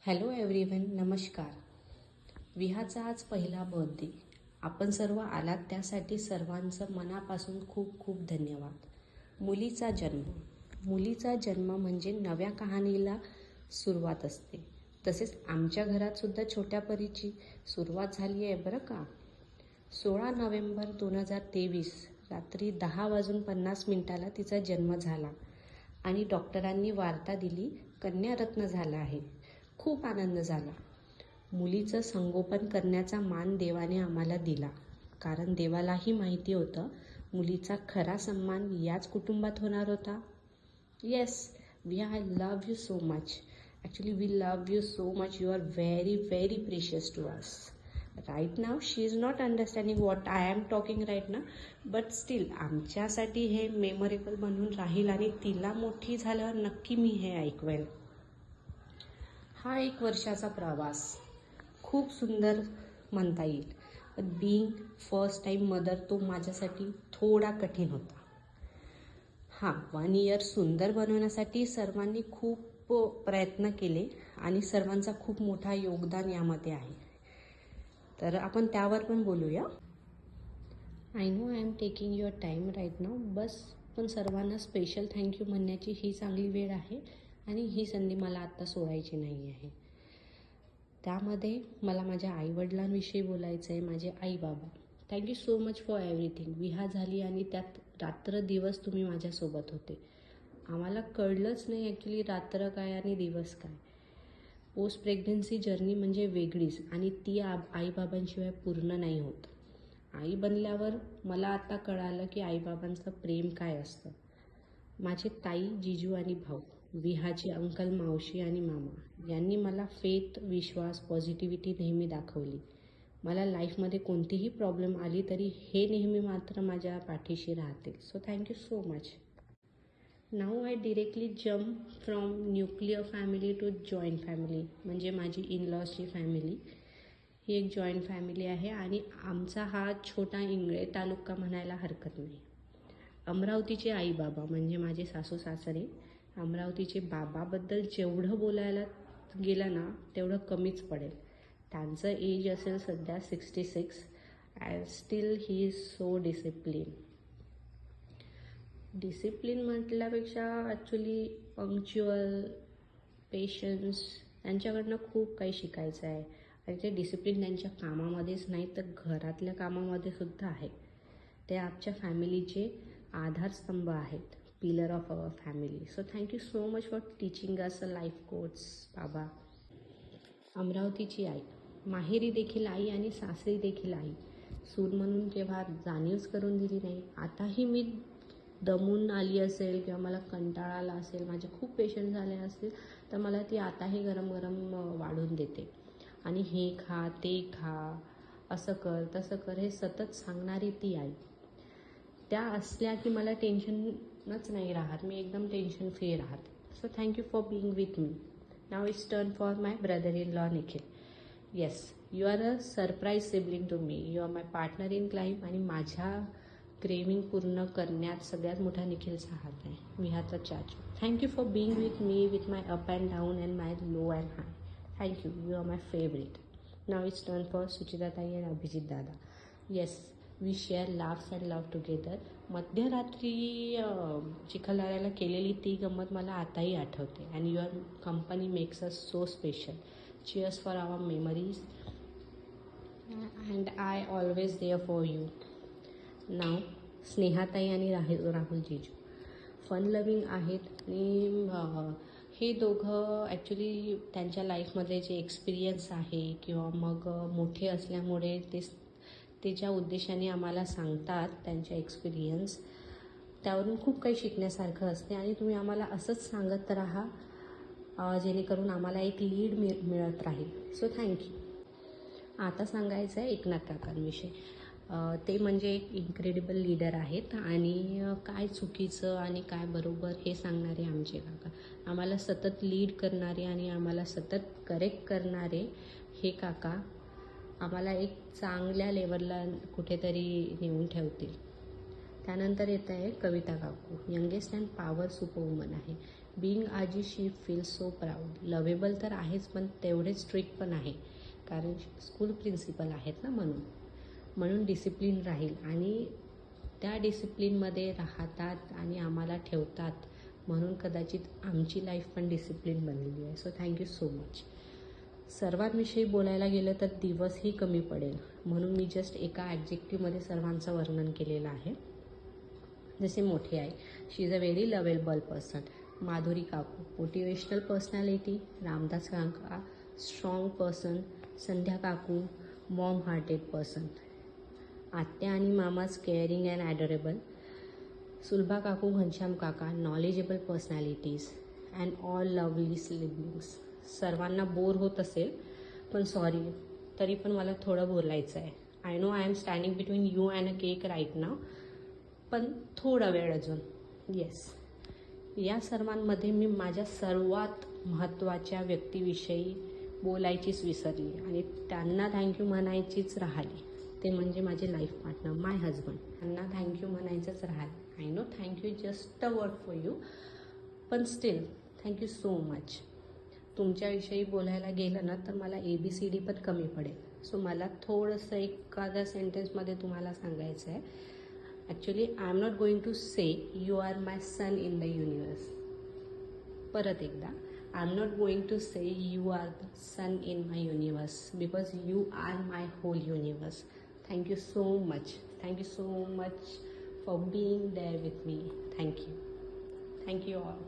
Hello everyone, नमस्कार. विहाचा आज पहिला बर्थडे. आपण सर्व आलात त्यासाठी सर्वांचं मनापासून खूप खूप धन्यवाद. मुलीचा जन्म म्हणजे नव्या कहाणीला सुरुवात असते. तसेच आमच्या घरात सुद्धा छोट्या परीची सुरुवात झाली आहे बरं का. 16 नोव्हेंबर 2023 रात्री 10:50 तिचा जन्म झाला आणि डॉक्टरांनी वार्ता दिली, कन्यारत्न झाला आहे. खूप आनंद झाला. मुलीचं संगोपन करण्याचा मान देवाने आम्हाला दिला, कारण देवालाही माहिती होतं मुलीचा खरा सन्मान याच कुटुंबात होणार होता. Yes, I love you so much. Actually we love you so much. You are very very precious to us. Right now she is not understanding what I am talking right ना, बट स्टील आमच्यासाठी हे memorable बनून राहील आणि तिला मोठी झाल्यावर नक्की मी हे ऐकवेल. हा 1 वर्षाचा प्रवास खूप सुंदर म्हणता येईल, पण बीइंग फर्स्ट टाईम मदर तो माझ्यासाठी थोडा कठीण होता. 1 इयर सुंदर बनवण्यासाठी सर्वांनी खूप प्रयत्न केले आणि सर्वांचा खूप मोठा योगदान यामध्ये आहे. तर आपण त्यावर पण बोलूया. I know I am taking your time right now, पण सर्वांना स्पेशल थँक्यू म्हणण्याची ही चांगली वेळ आहे आणि ही संधी मला आत्ता सोडायची नाही आहे. त्यामध्ये मला माझ्या आईवडिलांविषयी बोलायचं आहे. माझे आई बाबा, thank you so much for everything. Viha झाली आणि त्यात रात्र दिवस तुम्ही माझ्यासोबत होते. आम्हाला कळलंच नाही ॲक्च्युली रात्र काय आणि दिवस काय. पोस्ट प्रेग्नन्सी जर्नी म्हणजे वेगळीच आणि ती आईबाबांशिवाय पूर्ण नाही होत. आई बनल्यावर मला आता कळालं की आईबाबांचं प्रेम काय असतं. माझे ताई, जिजू आणि भाऊ, विहाची अंकल, मावशी आणि मामा यांनी मला फेथ, विश्वास, पॉझिटिव्हिटी नेहमी दाखवली. मला लाईफमध्ये कोणतीही प्रॉब्लेम आली तरी हे नेहमी मात्र माझ्या पाठीशी राहतील. So thank you so much. Now I directly jump from nuclear family to joint family. म्हणजे माझी इन-लॉजची फॅमिली ही एक जॉईंट फॅमिली आहे आणि आमचा हा छोटा इंगळे तालुका म्हणायला हरकत नाही. अमरावतीचे आई बाबा म्हणजे माझे सासू सासरे. अमरावतीचे बाबाबद्दल जेवढं बोलायला गेलं ना तेवढं कमीच पडेल. त्यांचं एज असेल सध्या 66. Steel he is so discipline म्हटल्यापेक्षा ॲक्च्युली पंक्च्युअल, पेशन्स त्यांच्याकडनं खूप काही शिकायचं आहे. आणि ते डिसिप्लिन त्यांच्या कामामध्येच नाही तर घरातल्या कामामध्ये सुद्धा आहे. ते आमच्या फॅमिलीचे आधारस्तंभ आहेत, pillar of our family. So thank you so much for teaching us a life coach बाबा. अमरावतीची आई, माहेरी देखील आई आणि सासरी देखील आई. सून म्हणून जेव्हा जाणीवच करून दिली नाही. आताही मी दमून आली असेल किंवा मला कंटाळा आला असेल, माझे खूप पेशंट झाले असतील, तर मला ती आताही गरम गरम वाढून देते आणि हे खा, ते खा, असं कर, तसं कर, हे सतत सांगणारी ती आई. त्या असल्या की मला टेन्शनच नाही राहत. मी एकदम टेन्शन फ्री राहते. So thank you for being with me. Now it's turn for my brother in law Nikhil. Yes, you are a surprise sibling to me. You are my partner in crime आणि माझ्या क्रेविंग पूर्ण करण्यात सगळ्यात मोठा निखिलचा हात आहे. विहाचा चाचू. Thank you for being with me, with my up and down and my low and high. Thank you, you are my favourite. Now it's turn for सुचिताताई अँड अभिजित दादा. Yes, we share laughs and love together. मध्यरात्री चिखलदऱ्याला केलेली ती गंमत मला आताही आठवते. And your company makes us so special. Cheers for our memories and I always there for you. Now स्नेहाताई आणि राहुल जिजू. फन लविंग आहेत आणि हे दोघं ॲक्च्युली त्यांच्या लाईफमध्ये जे एक्सपिरियन्स आहे किंवा मग मोठे असल्यामुळे ते ज्या उद्देशाने आम्हाला सांगतात त्यांच्या एक्सपिरियन्स, त्यावरून खूप काही शिकण्यासारखं असते आणि तुम्ही आम्हाला असंच सांगत राहा जेणेकरून आम्हाला एक लीड मिळत राहील. So thank you. आता सांगायचं आहे एकनाथ काकांविषयी. ते म्हणजे एक इन्क्रेडिबल लीडर आहेत आणि काय चुकीचं आणि काय बरोबर हे सांगणारे आमचे काका. आम्हाला सतत लीड करणारे आणि आम्हाला सतत करेक्ट करणारे हे काका आम्हाला एक चांगल्या लेवलला कुठेतरी नेऊन ठेवतील. त्यानंतर येत आहे कविता काकू. Youngest and power super woman आहे. बिईंग आजी शी फील सो प्राऊड. लवेबल तर आहेच, पण तेवढेच स्ट्रिक्ट पण आहे, कारण स्कूल प्रिन्सिपल आहेत ना, म्हणून डिसिप्लिन राहील आणि त्या डिसिप्लिनमध्ये राहतात आणि आम्हाला ठेवतात, म्हणून कदाचित आमची लाईफ पण डिसिप्लिन बनलेली आहे. So thank you so much. सर्वांविषयी बोलायला गेलं तर दिवसही कमी पडेल, म्हणून मी जस्ट एका ॲडजेक्टिव्हमध्ये सर्वांचं वर्णन केलेलं आहे. जसे मोठे आहे, she is a very lovable person. Madhuri काकू, मोटिवेशनल पर्सनॅलिटी. रामदास काका, स्ट्रॉंग पर्सन. संध्या काकू, मॉम हार्टेड पर्सन. आत्या आणि मामाज, केअरिंग अँड ॲडोरेबल. सुलभा काकू, घनश्याम काका, knowledgeable personalities and all lovely siblings. सर्वांना बोर होत असेल, पण सॉरी, तरी पण मला थोडं बोलायचं आहे. I know I am standing between you and a cake right now, पण थोडा वेळ अजून. येस, या सर्वांमध्ये मी माझ्या सर्वात महत्त्वाच्या व्यक्तीविषयी बोलायचीच विसरली आणि त्यांना थँक्यू म्हणायचीच राहिली. ते म्हणजे माझे लाईफ पार्टनर, माय हजबंड. त्यांना थँक्यू म्हणायचंच राहिलं. I know thank you just a word for you, पण स्टील थँक्यू सो मच. तुमच्याविषयी बोलायला गेलं ना तर मला ABCD पण कमी पडेल. सो मला थोडंसं एखाद्या सेंटेन्समध्ये तुम्हाला सांगायचं आहे. Actually I am not going to say you are my sun in the universe. परत एकदा, I am not going to say you are the sun in my universe, because you are my whole universe. Thank you so much. Thank you so much for being there with me. Thank you. Thank you all.